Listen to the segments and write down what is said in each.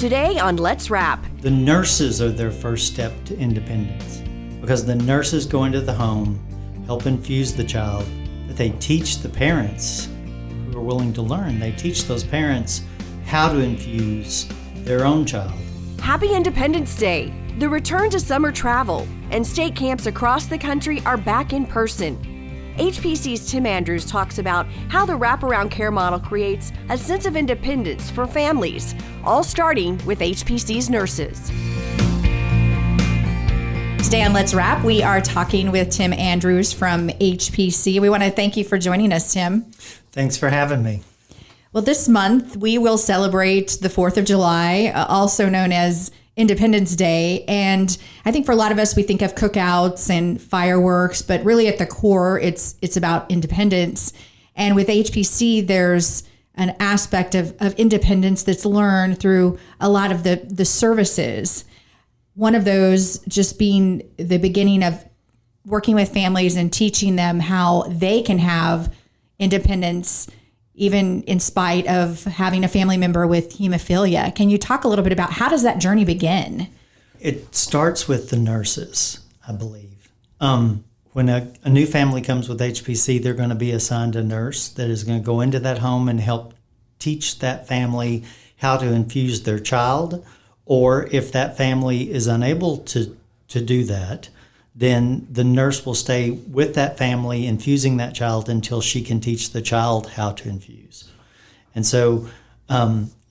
Today on Let's Wrap. The nurses are their first step to independence because the nurses go into the home, help infuse the child, but they teach the parents who are willing to learn. They teach those parents how to infuse their own child. Happy Independence Day. The return to summer travel and state camps across the country are back in person. HPC's Tim Andrews talks about how the wraparound care model creates a sense of independence for families, all starting with HPC's nurses. Today on Let's Wrap, we are talking with Tim Andrews from HPC. We want to thank you for joining us, Tim. Thanks for having me. Well, this month we will celebrate the 4th of July, also known as Independence Day. And I think for a lot of us, we think of cookouts and fireworks, but really at the core, it's about independence. And with HPC, there's an aspect of independence that's learned through a lot of the services. One of those just being the beginning of working with families and teaching them how they can have independence even in spite of having a family member with hemophilia. Can you talk a little bit about how does that journey begin? It starts with the nurses, I believe. When a new family comes with HPC, they're going to be assigned a nurse that is going to go into that home and help teach that family how to infuse their child. Or if that family is unable to do that, then the nurse will stay with that family infusing that child until she can teach the child how to infuse. And so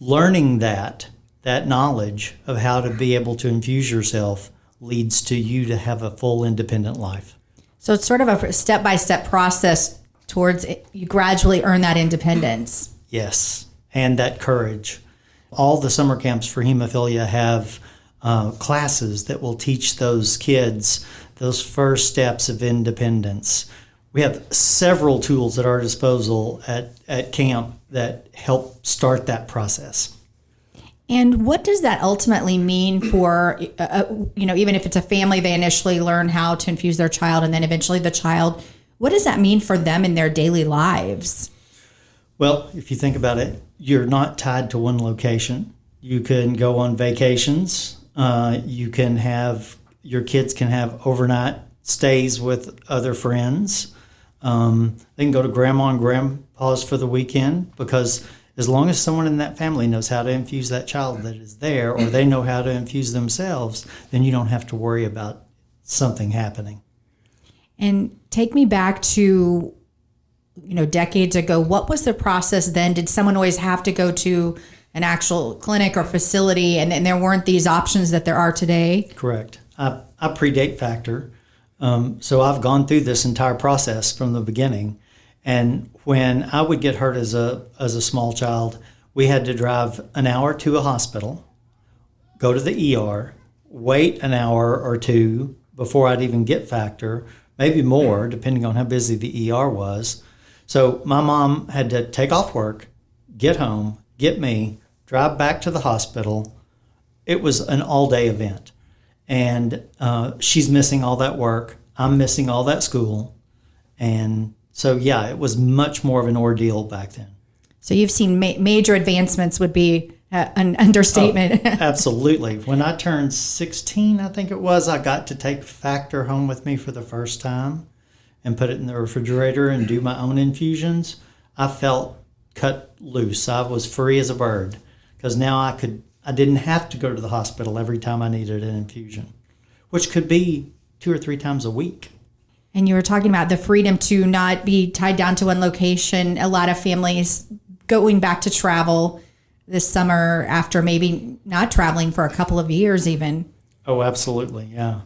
learning that knowledge of how to be able to infuse yourself leads to you to have a full independent life. So it's sort of a step-by-step process towards it. You gradually earn that independence. Yes, and that courage. All the summer camps for hemophilia have classes that will teach those kids those first steps of independence. We have several tools at our disposal at camp that help start that process. And what does that ultimately mean for, even if it's a family, they initially learn how to infuse their child and then eventually the child, what does that mean for them in their daily lives? Well, if you think about it, you're not tied to one location. You can go on vacations. Your kids can have overnight stays with other friends. They can go to grandma and grandpa's for the weekend because as long as someone in that family knows how to infuse that child that is there, or they know how to infuse themselves, then you don't have to worry about something happening. And take me back to, decades ago. What was the process then? Did someone always have to go to an actual clinic or facility and there weren't these options that there are today? Correct. I predate Factor. So I've gone through this entire process from the beginning. And when I would get hurt as a small child, we had to drive an hour to a hospital, go to the ER, wait an hour or two before I'd even get Factor, maybe more, depending on how busy the ER was. So my mom had to take off work, get home, get me, drive back to the hospital. It was an all-day event. And she's missing all that work. I'm missing all that school. And so, yeah, it was much more of an ordeal back then. So you've seen major advancements would be an understatement. Oh, absolutely. When I turned 16, I think it was, I got to take Factor home with me for the first time and put it in the refrigerator and do my own infusions. I felt cut loose. I was free as a bird because now I didn't have to go to the hospital every time I needed an infusion, which could be 2 or 3 times a week. And you were talking about the freedom to not be tied down to one location. A lot of families going back to travel this summer after maybe not traveling for a couple of years even. Oh, absolutely, yeah.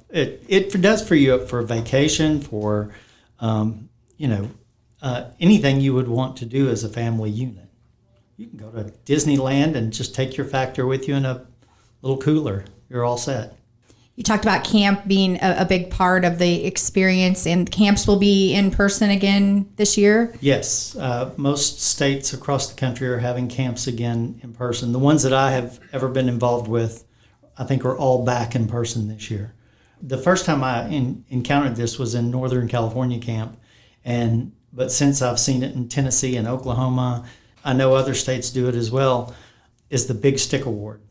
It does free you up for a vacation, for, anything you would want to do as a family unit. You can go to Disneyland and just take your Factor with you in a little cooler. You're all set. You talked about camp being a big part of the experience, and camps will be in person again this year? Yes. Most states across the country are having camps again in person. The ones that I have ever been involved with, I think, are all back in person this year. The first time I encountered this was in Northern California camp, but since I've seen it in Tennessee and Oklahoma, I know other states do it as well. is the Big Stick Award.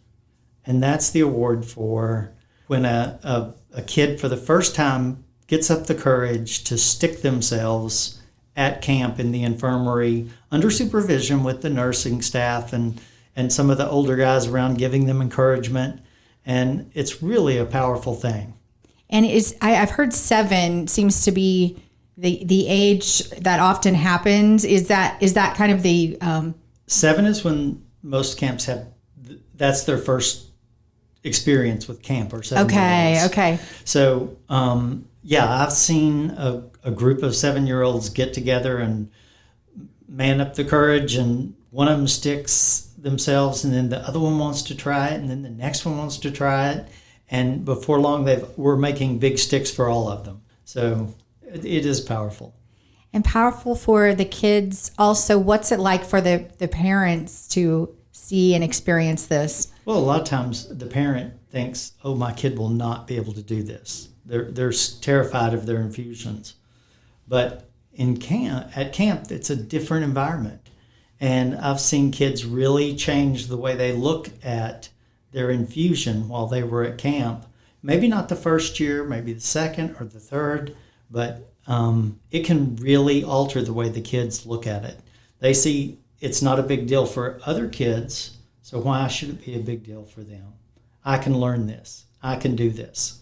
And that's the award for when a kid for the first time gets up the courage to stick themselves at camp in the infirmary under supervision with the nursing staff and some of the older guys around giving them encouragement. And it's really a powerful thing. And I've heard 7 seems to be the age that often happens. Is that kind of the 7 is when most camps have, that's their first experience with camp or 7-year-olds. Okay. So, I've seen a group of 7-year-olds get together and man up the courage, and one of them sticks themselves, and then the other one wants to try it, and then the next one wants to try it. And before long, we're making big sticks for all of them. So it is powerful. And powerful for the kids. Also, what's it like for the parents to see and experience this? Well, a lot of times the parent thinks, oh, my kid will not be able to do this. They're terrified of their infusions. But at camp, it's a different environment. And I've seen kids really change the way they look at their infusion while they were at camp. Maybe not the first year, maybe the second or the third, but it can really alter the way the kids look at it. They see it's not a big deal for other kids, so why should it be a big deal for them? I can learn this. I can do this.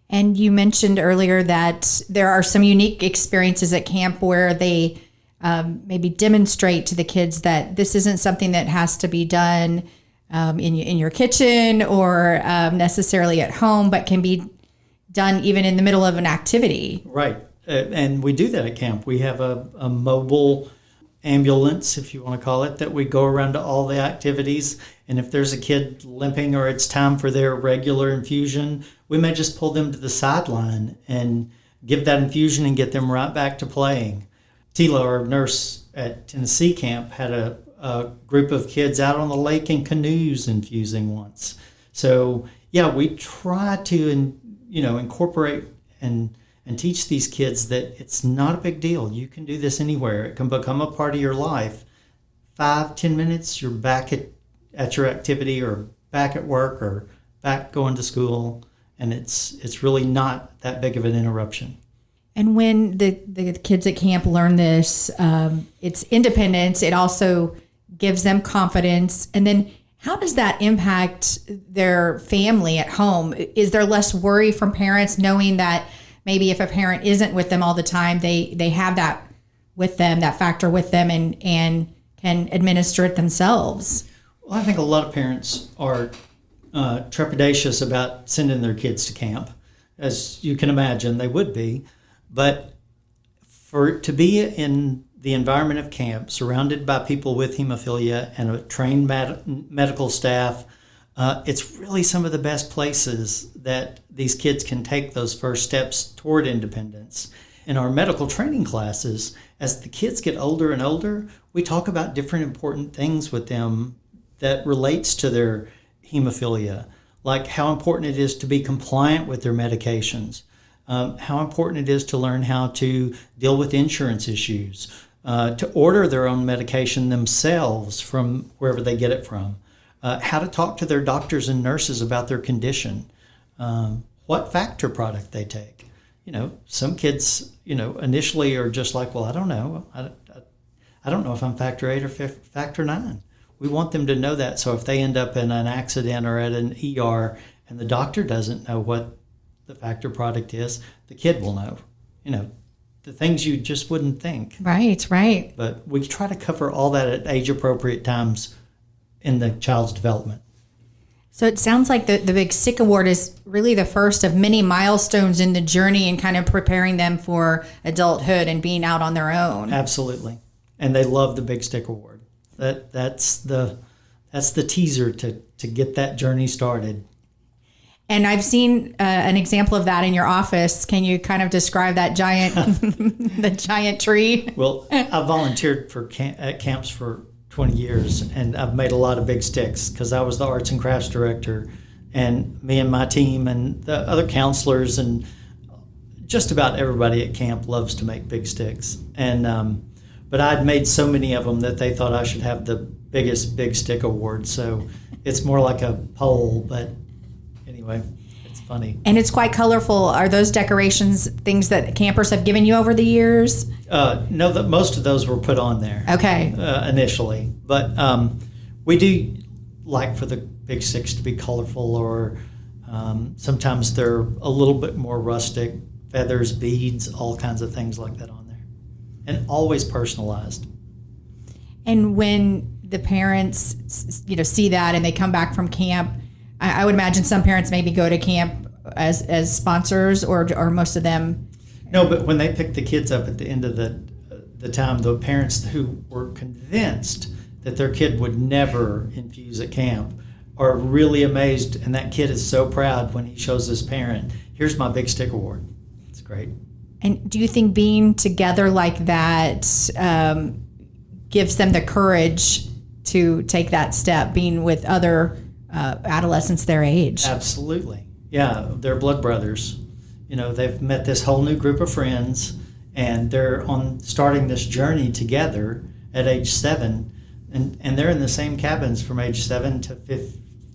And you mentioned earlier that there are some unique experiences at camp where they maybe demonstrate to the kids that this isn't something that has to be done in your kitchen or necessarily at home, but can be done even in the middle of an activity. Right. And we do that at camp. We have a mobile ambulance, if you want to call it, that we go around to all the activities. And if there's a kid limping or it's time for their regular infusion, we may just pull them to the sideline and give that infusion and get them right back to playing. Tila, our nurse at Tennessee camp, had a group of kids out on the lake in canoes infusing once. So we try to incorporate and teach these kids that it's not a big deal. You can do this anywhere. It can become a part of your life. 5-10 minutes, you're back at your activity or back at work or back going to school, and it's really not that big of an interruption. And when the kids at camp learn this, it's independence. It also gives them confidence. And then how does that impact their family at home? Is there less worry from parents knowing that maybe if a parent isn't with them all the time, they have that with them, that factor with them, and can administer it themselves? Well, I think a lot of parents are trepidatious about sending their kids to camp. As you can imagine, they would be. But to be in the environment of camp, surrounded by people with hemophilia and a trained medical staff, it's really some of the best places that these kids can take those first steps toward independence. In our medical training classes, as the kids get older and older, we talk about different important things with them that relates to their hemophilia, like how important it is to be compliant with their medications, how important it is to learn how to deal with insurance issues, to order their own medication themselves from wherever they get it from, how to talk to their doctors and nurses about their condition, what factor product they take. Some kids, initially are just like, well, I don't know. I don't know if I'm factor 8 or factor 9. We want them to know that. So if they end up in an accident or at an ER and the doctor doesn't know what the factor product is, the kid will know. The things you just wouldn't think. Right. But we try to cover all that at age-appropriate times in the child's development. So it sounds like the Big Stick Award is really the first of many milestones in the journey and kind of preparing them for adulthood and being out on their own. Absolutely. And they love the Big Stick Award. That's the teaser to get that journey started. And I've seen an example of that in your office. Can you kind of describe that giant, the giant tree? Well, I volunteered at camps for 20 years, and I've made a lot of big sticks because I was the arts and crafts director, and me and my team and the other counselors and just about everybody at camp loves to make big sticks. And but I'd made so many of them that they thought I should have the biggest Big Stick Award. So it's more like a poll, but anyway, it's funny. And it's quite colorful. Are those decorations things that campers have given you over the years? No, most of those were put on there. Okay. Initially, but we do like for the Big Sticks to be colorful, or sometimes they're a little bit more rustic, feathers, beads, all kinds of things like that on there, and always personalized. And when the parents, see that and they come back from camp, I would imagine some parents maybe go to camp as sponsors, or most of them. No, but when they pick the kids up at the end of the time, the parents who were convinced that their kid would never infuse at camp are really amazed, and that kid is so proud when he shows his parent, here's my Big Stick Award. It's great. And do you think being together like that gives them the courage to take that step, being with other adolescents their age? Absolutely. Yeah, they're blood brothers. They've met this whole new group of friends, and they're starting this journey together at age 7, and they're in the same cabins from age 7 to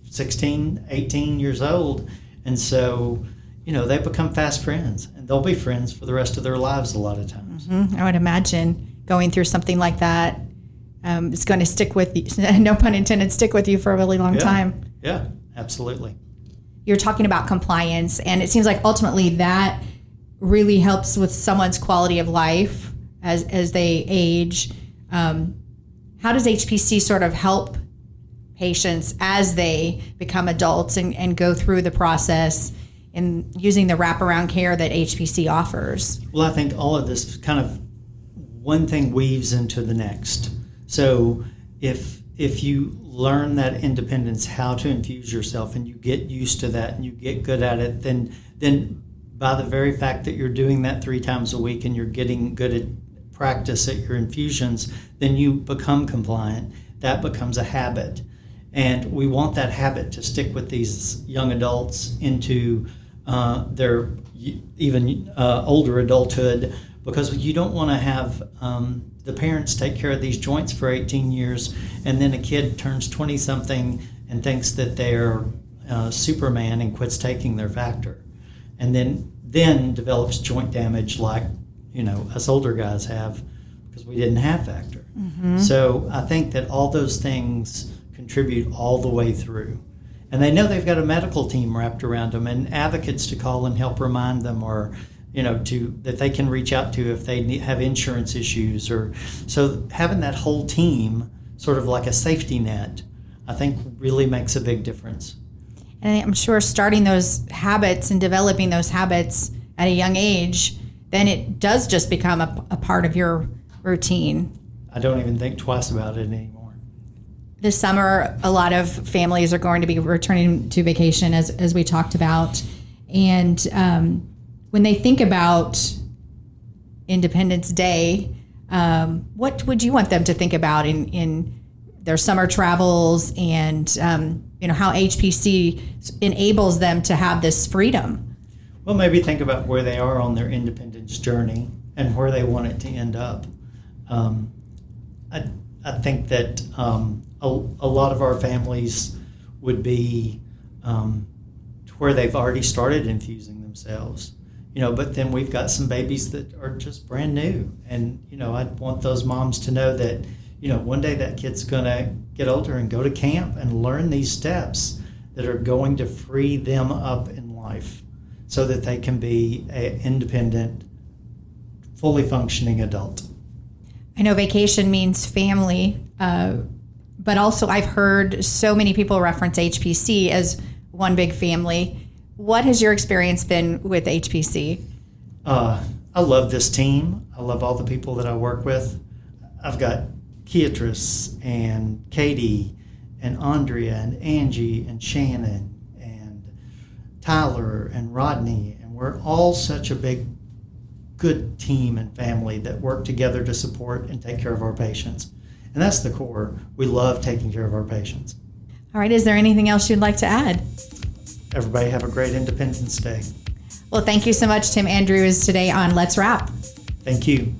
16, 18 years old. And so, they become fast friends, and they'll be friends for the rest of their lives a lot of times. Mm-hmm. I would imagine going through something like that is going to stick with you, no pun intended, stick with you for a really long time. Yeah, absolutely. You're talking about compliance, and it seems like ultimately that really helps with someone's quality of life as they age. How does HPC sort of help patients as they become adults and go through the process in using the wraparound care that HPC offers? Well, I think all of this kind of one thing weaves into the next. So if you learn that independence, how to infuse yourself, and you get used to that and you get good at it, then by the very fact that you're doing that 3 times a week and you're getting good at practice at your infusions, then you become compliant. That becomes a habit. And we want that habit to stick with these young adults into their even older adulthood, because you don't want to have the parents take care of these joints for 18 years, and then a kid turns 20-something and thinks that they're Superman and quits taking their factor, and then develops joint damage like us older guys have, because we didn't have factor. Mm-hmm. So I think that all those things contribute all the way through. And they know they've got a medical team wrapped around them and advocates to call and help remind them, or that they can reach out to if they have insurance issues. Or so having that whole team sort of like a safety net, I think really makes a big difference. And I'm sure starting those habits and developing those habits at a young age, then it does just become a part of your routine. I don't even think twice about it anymore. This summer, a lot of families are going to be returning to vacation, as we talked about. And when they think about Independence Day, what would you want them to think about in their summer travels, and how HPC enables them to have this freedom? Well, maybe think about where they are on their independence journey and where they want it to end up. I think that a lot of our families would be to where they've already started infusing themselves, but then we've got some babies that are just brand new. And, I'd want those moms to know that, one day that kid's going to get older and go to camp and learn these steps that are going to free them up in life, so that they can be an independent, fully functioning adult. I know vacation means family, but also I've heard so many people reference HPC as one big family. What has your experience been with HPC? I love this team. I love all the people that I work with. I've got Beatrice and Katie and Andrea and Angie and Shannon and Tyler and Rodney, and we're all such a big, good team and family that work together to support and take care of our patients. And that's the core. We love taking care of our patients. All right. Is there anything else you'd like to add? Everybody have a great Independence Day. Well, thank you so much, Tim Andrews, today on Let's Wrap. Thank you.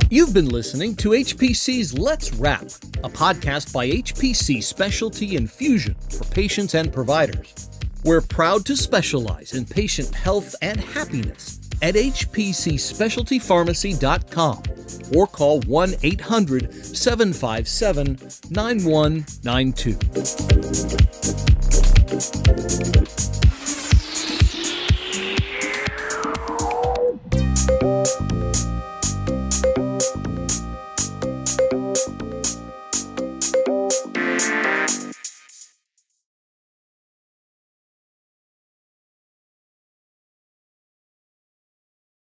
You've been listening to HPC's Let's Wrap, a podcast by HPC Specialty Infusion for patients and providers. We're proud to specialize in patient health and happiness at hpcspecialtypharmacy.com or call 1-800-757-9192.